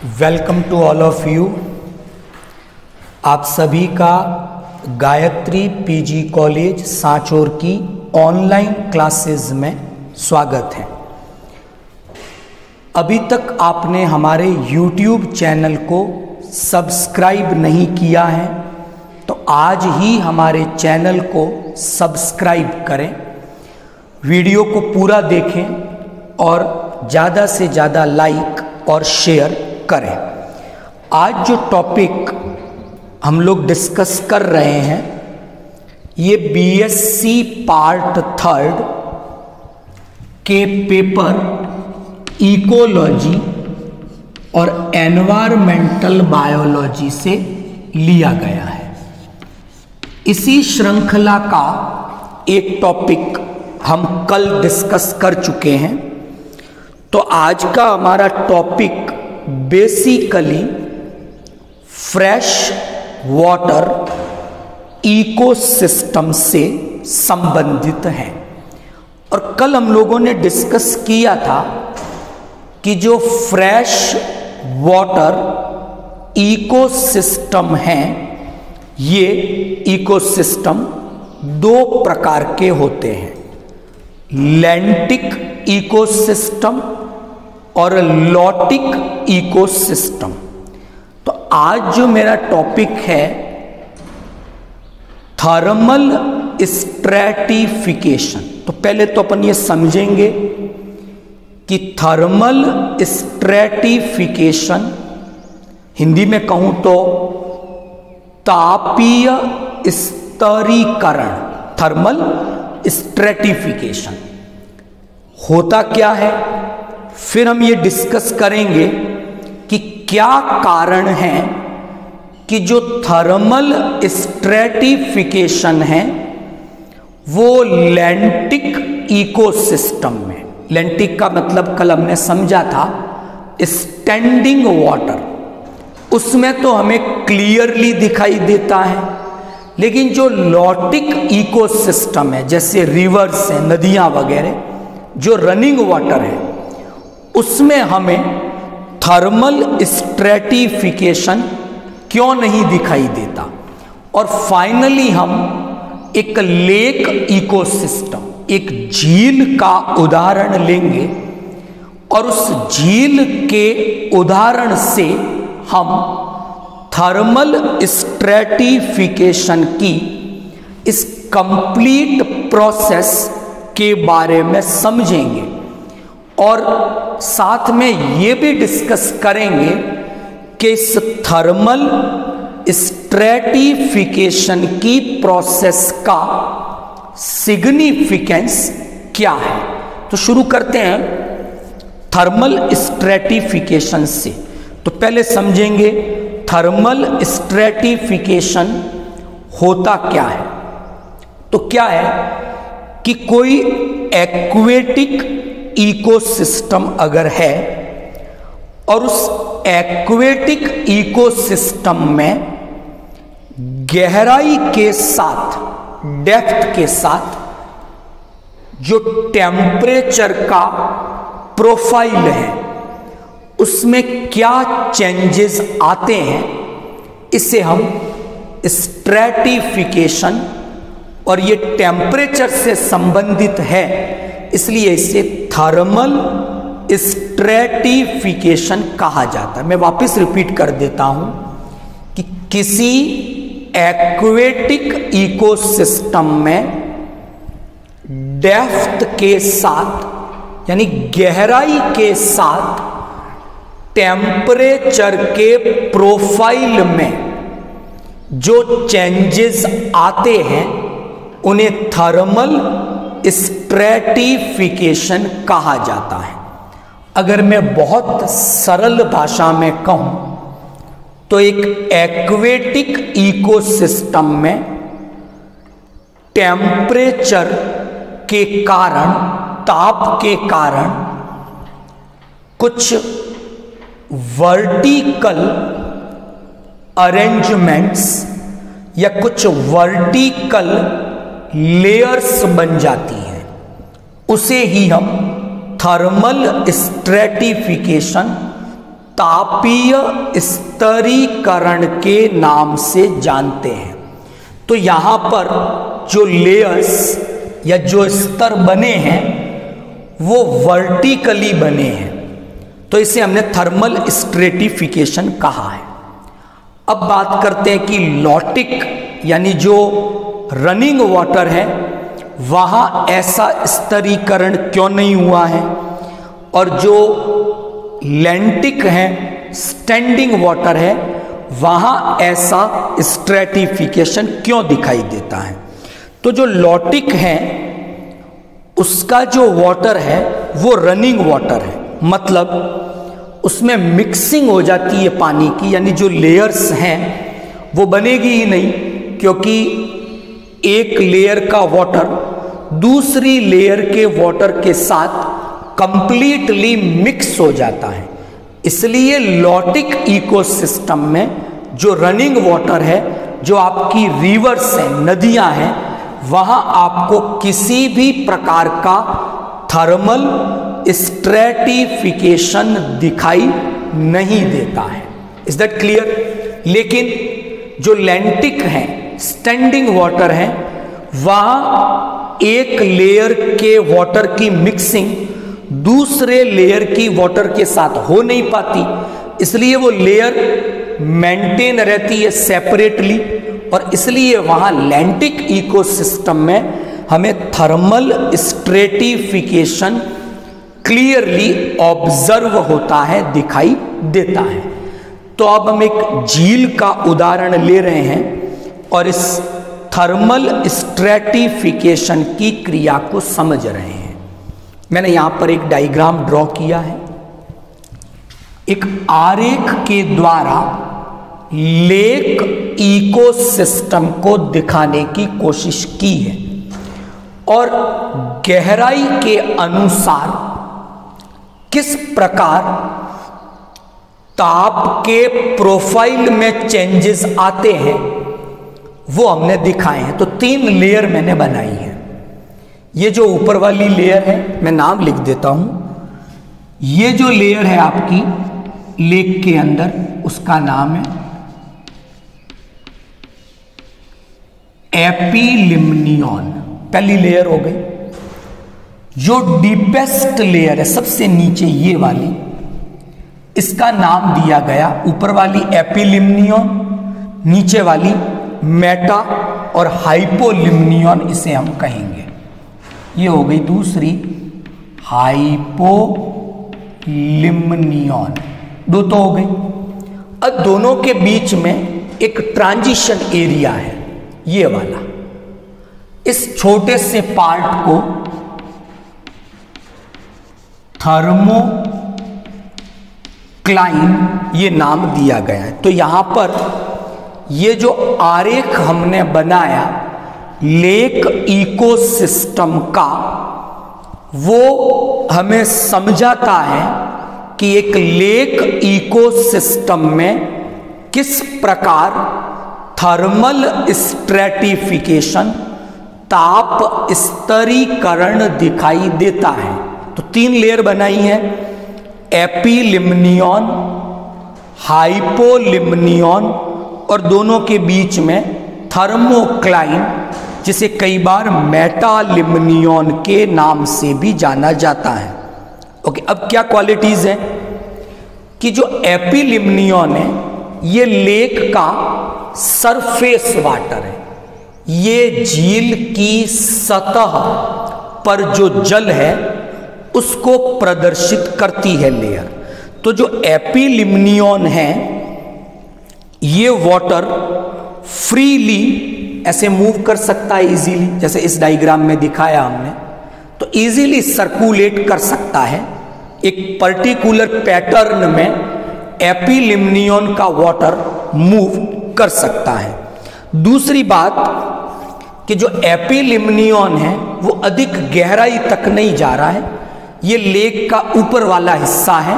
Welcome to all of you. आप सभी का गायत्री पीजी कॉलेज सांचौर की ऑनलाइन क्लासेस में स्वागत है। अभी तक आपने हमारे YouTube चैनल को सब्सक्राइब नहीं किया है तो आज ही हमारे चैनल को सब्सक्राइब करें, वीडियो को पूरा देखें और ज़्यादा से ज़्यादा लाइक और शेयर करें। आज जो टॉपिक हम लोग डिस्कस कर रहे हैं ये बीएससी पार्ट 3 के पेपर इकोलॉजी और एनवायरमेंटल बायोलॉजी से लिया गया है। इसी श्रृंखला का एक टॉपिक हम कल डिस्कस कर चुके हैं, तो आज का हमारा topic basically fresh water ecosystem से संबंधित है। और कल हम लोगों ने डिस्कस किया था कि जो फ्रेश वाटर इकोसिस्टम है ये इकोसिस्टम दो प्रकार के होते हैं, लैंटिक इकोसिस्टम और लॉटिक इकोसिस्टम। तो आज जो मेरा टॉपिक है थर्मल स्ट्रैटिफिकेशन। तो पहले तो अपन ये समझेंगे कि थर्मल स्ट्रैटिफिकेशन हिंदी में कहूं तो तापीय स्तरीकरण, थर्मल स्ट्रैटिफिकेशन होता क्या है। फिर हम ये डिस्कस करेंगे कि क्या कारण है कि जो थर्मल स्ट्रैटिफिकेशन है वो लैंटिक इकोसिस्टम में, लैंटिक का मतलब कल हमने समझा था स्टैंडिंग वाटर, उसमें तो हमें क्लियरली दिखाई देता है, लेकिन जो लॉटिक इकोसिस्टम है जैसे रिवर्स है, नदियां वगैरह, जो रनिंग वाटर है उसमें हमें थर्मल स्ट्रैटिफिकेशन क्यों नहीं दिखाई देता। और फाइनली हम एक लेक इकोसिस्टम, एक झील का उदाहरण लेंगे और उस झील के उदाहरण से हम थर्मल स्ट्रैटिफिकेशन की इस कंप्लीट प्रोसेस के बारे में समझेंगे और साथ में ये भी डिस्कस करेंगे कि इस थर्मल स्ट्रैटिफिकेशन की प्रोसेस का सिग्निफिकेंस क्या है। तो शुरू करते हैं थर्मल स्ट्रैटिफिकेशन से। तो पहले समझेंगे थर्मल स्ट्रैटिफिकेशन होता क्या है। तो क्या है कि कोई एक्वेटिक इकोसिस्टम अगर है और उस एक्वेटिक इकोसिस्टम में गहराई के साथ, डेप्थ के साथ जो टेम्परेचर का प्रोफाइल है उसमें क्या चेंजेस आते हैं, इसे हम स्ट्रैटिफिकेशन, और ये टेम्परेचर से संबंधित है इसलिए इसे थर्मल स्ट्रैटिफिकेशन कहा जाता है। मैं वापस रिपीट कर देता हूं कि किसी एक्वेटिक इकोसिस्टम में डेप्थ के साथ यानी गहराई के साथ टेम्परेचर के प्रोफाइल में जो चेंजेस आते हैं उन्हें थर्मल स्ट्रैटिफिकेशन कहा जाता है। अगर मैं बहुत सरल भाषा में कहूं तो एक एक्वेटिक इकोसिस्टम में टेम्परेचर के कारण, ताप के कारण कुछ वर्टिकल अरेंजमेंट्स या कुछ वर्टिकल लेयर्स बन जाती हैं, उसे ही हम थर्मल स्ट्रैटिफिकेशन तापीय स्तरीकरण के नाम से जानते हैं। तो यहां पर जो लेयर्स या जो स्तर बने हैं वो वर्टिकली बने हैं, तो इसे हमने थर्मल स्ट्रेटिफिकेशन कहा है। अब बात करते हैं कि लॉटिक यानी जो रनिंग वाटर है वहां ऐसा स्तरीकरण क्यों नहीं हुआ है, और जो लैंटिक है स्टैंडिंग वाटर है वहां ऐसा स्ट्रेटिफिकेशन क्यों दिखाई देता है। तो जो लॉटिक है उसका जो वाटर है वो रनिंग वाटर है, मतलब उसमें मिक्सिंग हो जाती है पानी की, यानी जो लेयर्स हैं वो बनेगी ही नहीं, क्योंकि एक लेयर का वाटर दूसरी लेयर के वाटर के साथ कंप्लीटली मिक्स हो जाता है। इसलिए लॉटिक इकोसिस्टम में जो रनिंग वाटर है, जो आपकी रिवर्स है, नदियां हैं, वहां आपको किसी भी प्रकार का थर्मल स्ट्रेटिफिकेशन दिखाई नहीं देता है। Is that clear? लेकिन जो लैंटिक है स्टैंडिंग वाटर है वहां एक लेयर के वाटर की मिक्सिंग दूसरे लेयर की वाटर के साथ हो नहीं पाती, इसलिए वो लेयर मेंटेन रहती है सेपरेटली, और इसलिए वहां लैंटिक इकोसिस्टम में हमें थर्मल स्ट्रेटिफिकेशन क्लियरली ऑब्जर्व होता है, दिखाई देता है। तो अब हम एक झील का उदाहरण ले रहे हैं और इस थर्मल स्ट्रेटिफिकेशन की क्रिया को समझ रहे हैं। मैंने यहां पर एक डायग्राम ड्रॉ किया है, एक आरेख के द्वारा लेक इकोसिस्टम को दिखाने की कोशिश की है, और गहराई के अनुसार किस प्रकार ताप के प्रोफाइल में चेंजेस आते हैं वो हमने दिखाए हैं। तो 3 लेयर मैंने बनाई है। ये जो ऊपर वाली लेयर है, मैं नाम लिख देता हूं, ये जो लेयर है आपकी लेक के अंदर, उसका नाम है एपिलिम्नियन, पहली लेयर हो गई। जो डीपेस्ट लेयर है सबसे नीचे ये वाली, इसका नाम दिया गया, ऊपर वाली एपिलिम्नियन, नीचे वाली मेटा और हाइपोलिम्नियन इसे हम कहेंगे। ये हो गई दूसरी हाइपोलिम्नियन, 2 तो हो गई। अब दोनों के बीच में एक ट्रांजिशन एरिया है, ये वाला। इस छोटे से पार्ट को थर्मोक्लाइन ये नाम दिया गया है। तो यहां पर ये जो आरेख हमने बनाया लेक इकोसिस्टम का, वो हमें समझाता है कि एक लेक इकोसिस्टम में किस प्रकार थर्मल स्ट्रेटिफिकेशन, ताप स्तरीकरण दिखाई देता है। तो 3 लेयर बनाई है, एपिलिम्नियन, हाइपोलिम्नियन और दोनों के बीच में थर्मोक्लाइन, जिसे कई बार मेटालिम्नियन के नाम से भी जाना जाता है। ओके, अब क्या क्वालिटीज हैं कि जो एपिलिम्नियन है ये लेक का सरफेस वाटर है, ये झील की सतह पर जो जल है उसको प्रदर्शित करती है लेयर। तो जो एपिलिम्नियन है ये वाटर फ्रीली ऐसे मूव कर सकता है इजीली, जैसे इस डायग्राम में दिखाया हमने, तो इजीली सर्कुलेट कर सकता है एक पर्टिकुलर पैटर्न में। एपिलिम्नियन का वाटर मूव कर सकता है। दूसरी बात कि जो एपिलिम्नियन है वो अधिक गहराई तक नहीं जा रहा है, ये लेक का ऊपर वाला हिस्सा है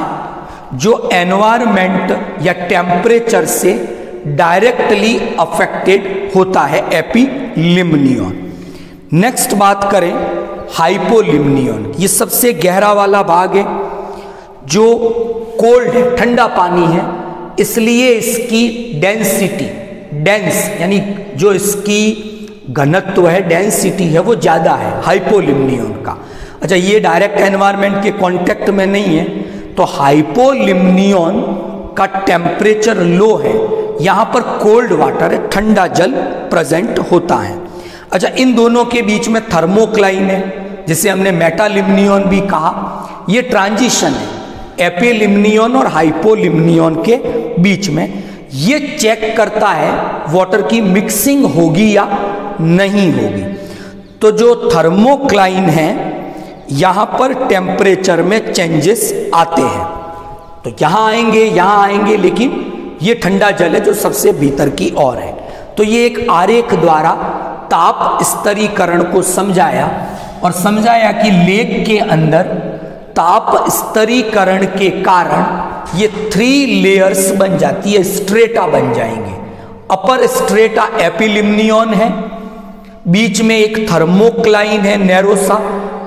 जो एनवायरमेंट या टेम्परेचर से डायरेक्टली अफेक्टेड होता है एपिलिम्नियन। नेक्स्ट बात करें हाइपोलिम्नियन, ये सबसे गहरा वाला भाग है जो कोल्ड है, ठंडा पानी है, इसलिए इसकी डेंसिटी, डेंस यानी जो इसकी घनत्व है, डेंसिटी है, वो ज़्यादा है हाइपोलिम्नियन का। अच्छा, ये डायरेक्ट एनवायरनमेंट के कांटेक्ट में नहीं है, तो हाइपोलिम्नियन का टेम्परेचर लो है, यहाँ पर कोल्ड वाटर है, ठंडा जल प्रेजेंट होता है। अच्छा, इन दोनों के बीच में थर्मोक्लाइन है, जिसे हमने मेटालिम्नियन भी कहा। ये ट्रांजिशन है एपिलिम्नियन और हाइपोलिम्नियन के बीच में। ये चेक करता है वाटर की मिक्सिंग होगी या नहीं होगी। तो जो थर्मोक्लाइन है, यहां पर टेम्परेचर में चेंजेस आते हैं, तो यहां आएंगे, लेकिन ये ठंडा जल है जो सबसे भीतर की ओर है। तो ये एक आरेख द्वारा ताप स्तरीकरण को समझाया, और समझाया कि लेक के अंदर ताप स्तरीकरण के कारण ये 3 लेयर्स बन जाती है, स्ट्रेटा बन जाएंगे। अपर स्ट्रेटा एपिलिम्नियन है, बीच में एक थर्मोक्लाइन है नैरो सा,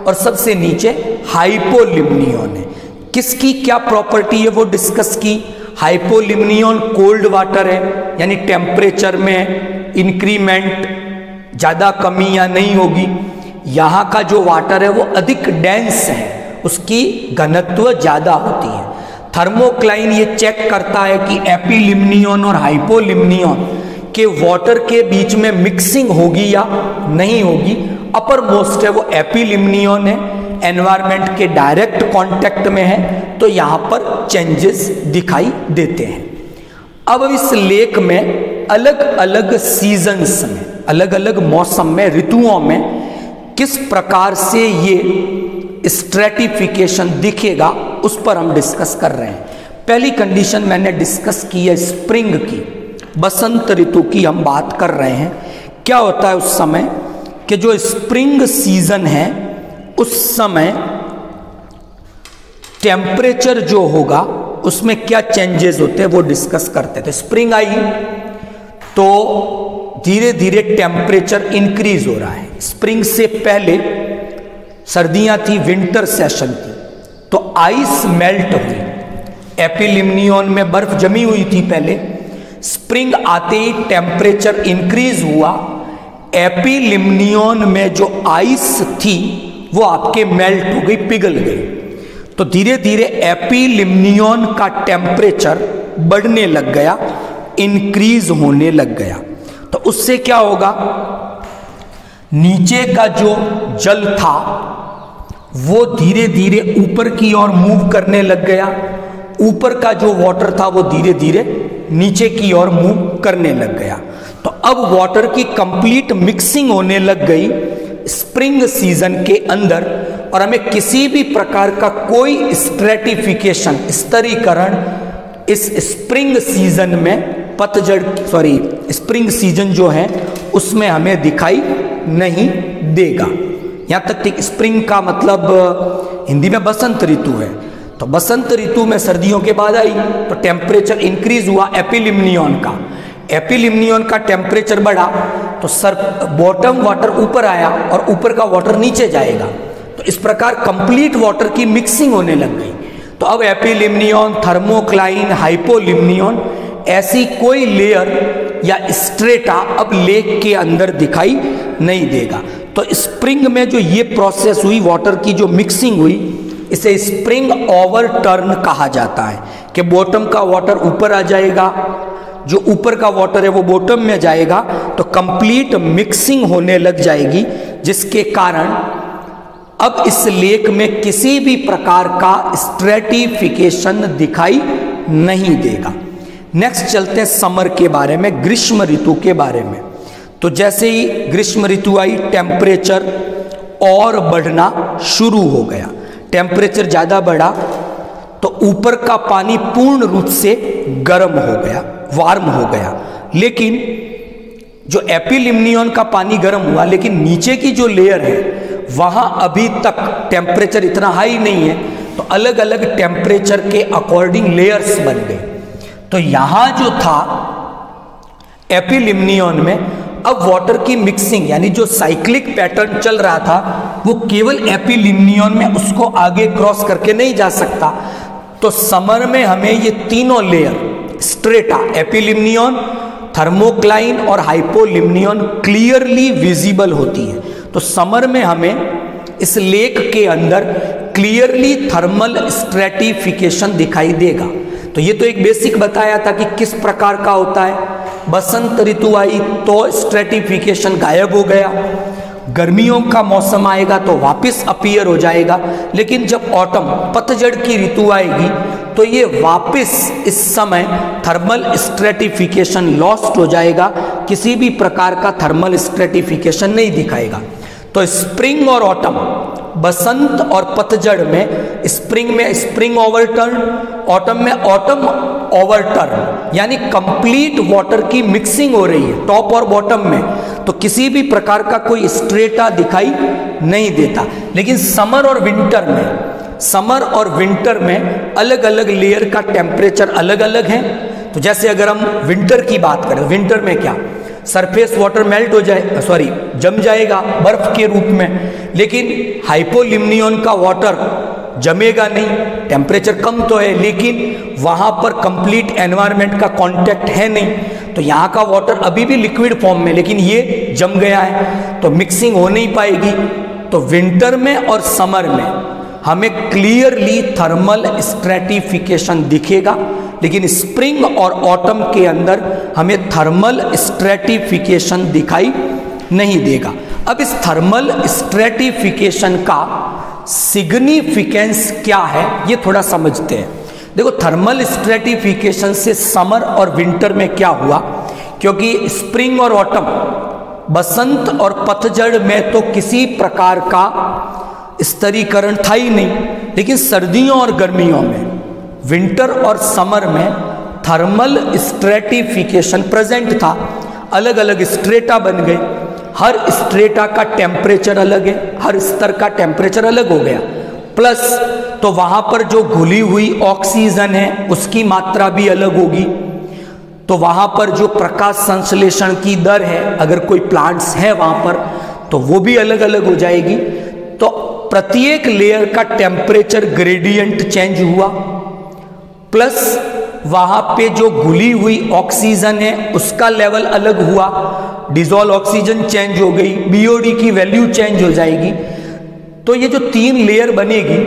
और सबसे नीचे हाइपोलिम्नियन है। किसकी क्या प्रॉपर्टी है वो डिस्कस की। हाइपोलिम्नियन कोल्ड वाटर है, यानी टेम्परेचर में इंक्रीमेंट, ज़्यादा कमी या नहीं होगी। यहाँ का जो वाटर है वो अधिक डेंस है, उसकी घनत्व ज़्यादा होती है। थर्मोक्लाइन ये चेक करता है कि एपिलिम्नियन और हाइपोलिम्नियन के वाटर के बीच में मिक्सिंग होगी या नहीं होगी। अपर मोस्ट है वो एपिलिम्नियन है, एनवायरनमेंट के डायरेक्ट कांटेक्ट में है, तो यहाँ पर चेंजेस दिखाई देते हैं। अब इस लेक में अलग अलग सीजन्स में, अलग अलग मौसम में, ऋतुओं में किस प्रकार से ये स्ट्रेटिफिकेशन दिखेगा, उस पर हम डिस्कस कर रहे हैं। पहली कंडीशन मैंने डिस्कस की है स्प्रिंग की, बसंत ऋतु की हम बात कर रहे हैं। क्या होता है उस समय कि जो स्प्रिंग सीजन है, उस समय टेम्परेचर जो होगा उसमें क्या चेंजेस होते हैं वो डिस्कस करते थे। स्प्रिंग आई तो धीरे धीरे टेम्परेचर इंक्रीज हो रहा है। स्प्रिंग से पहले सर्दियां थी, विंटर सेशन थी, तो आइस मेल्ट हुई, एपिलिम्नियन में बर्फ जमी हुई थी पहले। स्प्रिंग आते ही टेम्परेचर इंक्रीज हुआ, एपिलिम्नियन में जो आइस थी वो आपके मेल्ट हो गई, पिघल गई। तो धीरे धीरे एपिलिम्नियन का टेम्परेचर बढ़ने लग गया, इंक्रीज होने लग गया। तो उससे क्या होगा, नीचे का जो जल था वो धीरे धीरे ऊपर की ओर मूव करने लग गया, ऊपर का जो वाटर था वो धीरे धीरे नीचे की ओर मूव करने लग गया। तो अब वाटर की कंप्लीट मिक्सिंग होने लग गई स्प्रिंग सीजन के अंदर, और हमें किसी भी प्रकार का कोई स्ट्रेटिफिकेशन, स्तरीकरण इस स्प्रिंग सीजन में, स्प्रिंग सीजन जो है उसमें हमें दिखाई नहीं देगा। यहाँ तक ठीक। स्प्रिंग का मतलब हिंदी में बसंत ऋतु है, तो बसंत ऋतु में सर्दियों के बाद आई तो टेम्परेचर इंक्रीज हुआ एपिलिम्नियन का, एपिलिम्नियन का टेम्परेचर बढ़ा तो बॉटम वाटर ऊपर आया और ऊपर का वाटर नीचे जाएगा। तो इस प्रकार कंप्लीट वाटर की मिक्सिंग होने लग गई। तो अब एपिलिम्नियन, थर्मोक्लाइन, हाइपोलिम्नियन, ऐसी कोई लेयर या स्ट्रेटा अब लेक के अंदर दिखाई नहीं देगा। तो स्प्रिंग में जो ये प्रोसेस हुई, वाटर की जो मिक्सिंग हुई, इसे स्प्रिंग ओवरटर्न कहा जाता है कि बॉटम का वाटर ऊपर आ जाएगा, जो ऊपर का वाटर है वो बॉटम में जाएगा, तो कंप्लीट मिक्सिंग होने लग जाएगी, जिसके कारण अब इस लेक में किसी भी प्रकार का स्ट्रेटिफिकेशन दिखाई नहीं देगा। नेक्स्ट चलते हैं समर के बारे में, ग्रीष्म ऋतु के बारे में। तो जैसे ही ग्रीष्म ऋतु आई, टेम्परेचर और बढ़ना शुरू हो गया, टेम्परेचर ज़्यादा बढ़ा तो ऊपर का पानी पूर्ण रूप से गर्म हो गया, वार्म हो गया। लेकिन जो एपिलिम्नियन का पानी गर्म हुआ, लेकिन नीचे की जो लेयर है वहाँ अभी तक टेम्परेचर इतना हाई नहीं है, तो अलग अलग टेम्परेचर के अकॉर्डिंग लेयर्स बन गए। तो यहाँ जो था एपिलिम्नियन में, अब वाटर की मिक्सिंग यानी जो साइक्लिक पैटर्न चल रहा था वो केवल एपिलिम्नियन में, उसको आगे क्रॉस करके नहीं जा सकता। तो तो समर में हमें ये तीनों लेयर स्ट्रेटा, एपिलिम्नियन, थर्मोक्लाइन और हाइपोलिम्नियन क्लियरली विजिबल होती है। तो समर में हमें इस लेक के अंदर क्लियरली थर्मल स्ट्रेटिफिकेशन दिखाई देगा। तो ये तो एक बेसिक बताया था कि किस प्रकार का होता है। बसंत ऋतु आई तो स्ट्रेटिफिकेशन गायब हो गया, गर्मियों का मौसम आएगा तो वापस अपीयर हो जाएगा, लेकिन जब ऑटम पतझड़ की ऋतु आएगी तो ये वापस इस समय थर्मल स्ट्रेटिफिकेशन लॉस्ट हो जाएगा, किसी भी प्रकार का थर्मल स्ट्रेटिफिकेशन नहीं दिखाएगा। तो स्प्रिंग और ऑटम, बसंत और पतझड़ में स्प्रिंग में स्प्रिंग ओवरटर्न, ऑटम में ऑटम ओवरटर्न, यानी कंप्लीट वाटर की मिक्सिंग हो रही है टॉप और बॉटम में, तो किसी भी प्रकार का कोई स्ट्रेटा दिखाई नहीं देता। लेकिन समर और विंटर में अलग अलग लेयर का टेम्परेचर अलग अलग है। तो जैसे अगर हम विंटर की बात करें, विंटर में क्या सरफेस वाटर मेल्ट हो जाए, जम जाएगा बर्फ के रूप में, लेकिन हाइपोलिम्नियन का वाटर जमेगा नहीं, टेम्परेचर कम तो है लेकिन वहां पर कंप्लीट एनवायरनमेंट का कांटेक्ट है नहीं, तो यहाँ का वाटर अभी भी लिक्विड फॉर्म में, लेकिन ये जम गया है तो मिक्सिंग हो नहीं पाएगी। तो विंटर में और समर में हमें क्लियरली थर्मल स्ट्रेटिफिकेशन दिखेगा, लेकिन स्प्रिंग और ऑटम के अंदर हमें थर्मल स्ट्रेटिफिकेशन दिखाई नहीं देगा। अब इस थर्मल स्ट्रेटिफिकेशन का सिग्निफिकेंस क्या है ये थोड़ा समझते हैं। देखो, थर्मल स्ट्रेटिफिकेशन से समर और विंटर में क्या हुआ, क्योंकि स्प्रिंग और ऑटम, बसंत और पतझड़ में तो किसी प्रकार का स्तरीकरण था ही नहीं, लेकिन सर्दियों और गर्मियों में, विंटर और समर में थर्मल स्ट्रेटिफिकेशन प्रेजेंट था। अलग अलग स्ट्रेटा बन गए, हर स्ट्रेटा का टेम्परेचर अलग है, हर स्तर का टेम्परेचर अलग हो गया। प्लस तो वहां पर जो घुली हुई ऑक्सीजन है उसकी मात्रा भी अलग होगी, तो वहां पर जो प्रकाश संश्लेषण की दर है, अगर कोई प्लांट्स है वहां पर, तो वो भी अलग अलग हो जाएगी। तो प्रत्येक लेयर का टेम्परेचर ग्रेडियंट चेंज हुआ, प्लस वहां पे जो घुली हुई ऑक्सीजन है उसका लेवल अलग हुआ, डिजोल्व ऑक्सीजन चेंज हो गई, बीओडी की वैल्यू चेंज हो जाएगी। तो ये जो 3 लेयर बनेगी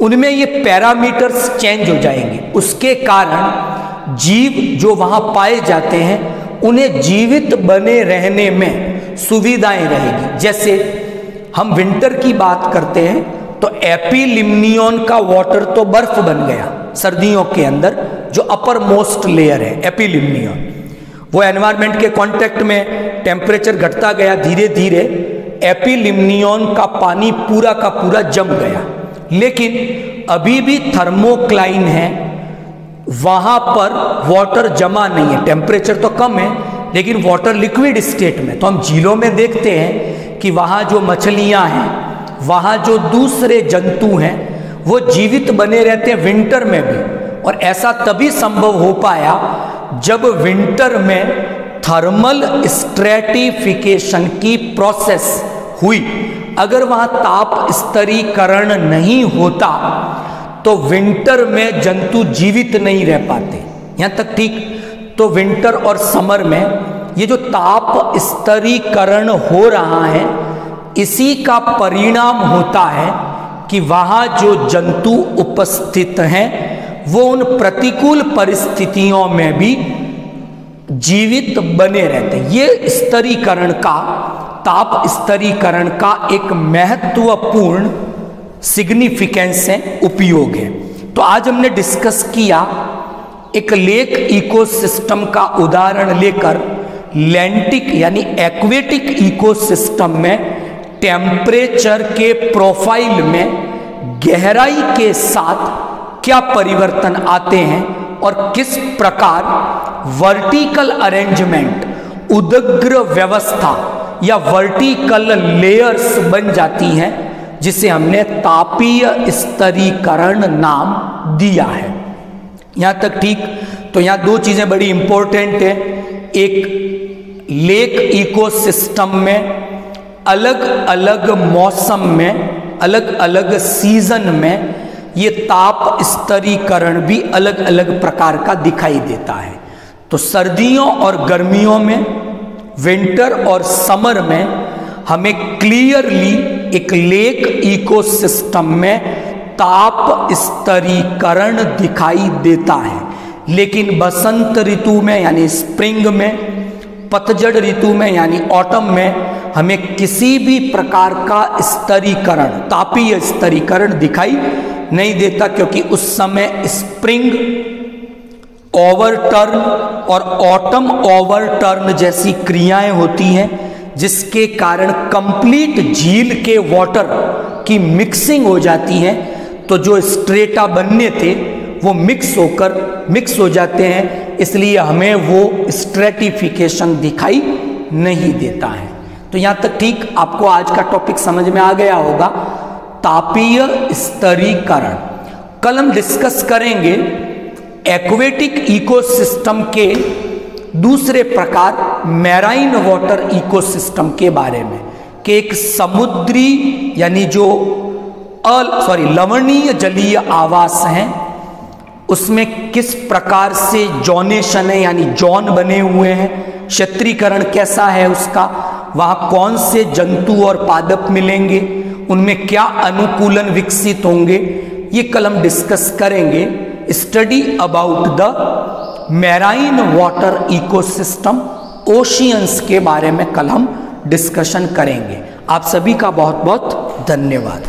उनमें ये पैरामीटर्स चेंज हो जाएंगे, उसके कारण जीव जो वहां पाए जाते हैं उन्हें जीवित बने रहने में सुविधाएं रहेगी। जैसे हम विंटर की बात करते हैं तो एपिलिम्नियन का वाटर तो बर्फ बन गया सर्दियों के अंदर, जो अपर मोस्ट लेयर है एपिलिम्नियन, वो एनवायरनमेंट के कांटेक्ट में टेम्परेचर घटता गया, धीरे धीरे एपिलिम्नियन का पानी पूरा का पूरा जम गया। लेकिन अभी भी थर्मोक्लाइन है, वहां पर वाटर जमा नहीं है, टेम्परेचर तो कम है लेकिन वाटर लिक्विड स्टेट में। तो हम झीलों में देखते हैं कि वहां जो मछलियां हैं, वहां जो दूसरे जंतु हैं, वो जीवित बने रहते हैं विंटर में भी। और ऐसा तभी संभव हो पाया जब विंटर में थर्मल स्ट्रेटिफिकेशन की प्रोसेस हुई। अगर वहां ताप स्तरीकरण नहीं होता तो विंटर में जंतु जीवित नहीं रह पाते। यहां तक ठीक। तो विंटर और समर में ये जो ताप स्तरीकरण हो रहा है, इसी का परिणाम होता है कि वहां जो जंतु उपस्थित हैं वो उन प्रतिकूल परिस्थितियों में भी जीवित बने रहते हैं। ये स्तरीकरण का, ताप स्तरीकरण का एक महत्वपूर्ण सिग्निफिकेंस है, उपयोग है। तो आज हमने डिस्कस किया एक लेक इकोसिस्टम का उदाहरण लेकर, लैंटिक यानी एक्वेटिक इकोसिस्टम में टेम्परेचर के प्रोफाइल में गहराई के साथ क्या परिवर्तन आते हैं और किस प्रकार वर्टिकल अरेंजमेंट, उदग्र व्यवस्था या वर्टिकल लेयर्स बन जाती हैं, जिसे हमने तापीय स्तरीकरण नाम दिया है। यहां तक ठीक। तो यहां 2 चीजें बड़ी इंपॉर्टेंट है। एक, लेक इकोसिस्टम में अलग अलग मौसम में, अलग अलग सीजन में ये ताप स्तरीकरण भी अलग अलग प्रकार का दिखाई देता है। तो सर्दियों और गर्मियों में, विंटर और समर में हमें क्लियरली एक लेक इकोसिस्टम में ताप स्तरीकरण दिखाई देता है। लेकिन बसंत ऋतु में यानी स्प्रिंग में, पतझड़ ऋतु में यानी ऑटम में हमें किसी भी प्रकार का स्तरीकरण, तापीय स्तरीकरण दिखाई नहीं देता, क्योंकि उस समय स्प्रिंग ओवरटर्न और ऑटम ओवरटर्न जैसी क्रियाएं होती हैं, जिसके कारण कंप्लीट झील के वाटर की मिक्सिंग हो जाती है। तो जो स्ट्रेटा बनने थे वो मिक्स हो जाते हैं, इसलिए हमें वो स्ट्रेटिफिकेशन दिखाई नहीं देता है। तो यहाँ तक ठीक आपको आज का टॉपिक समझ में आ गया होगा, तापीय स्तरीकरण। कल हम डिस्कस करेंगे एक्वेटिक इकोसिस्टम के दूसरे प्रकार मैराइन वाटर इकोसिस्टम के बारे में, कि एक समुद्री यानी जो लवणीय जलीय आवास हैं, उसमें किस प्रकार से जोनेशन है यानी जोन बने हुए हैं, क्षेत्रीकरण कैसा है उसका, वहाँ कौन से जंतु और पादप मिलेंगे, उनमें क्या अनुकूलन विकसित होंगे, ये कल हम डिस्कस करेंगे। Study about the marine water ecosystem, oceans के बारे में कल हम डिस्कशन करेंगे। आप सभी का बहुत बहुत धन्यवाद।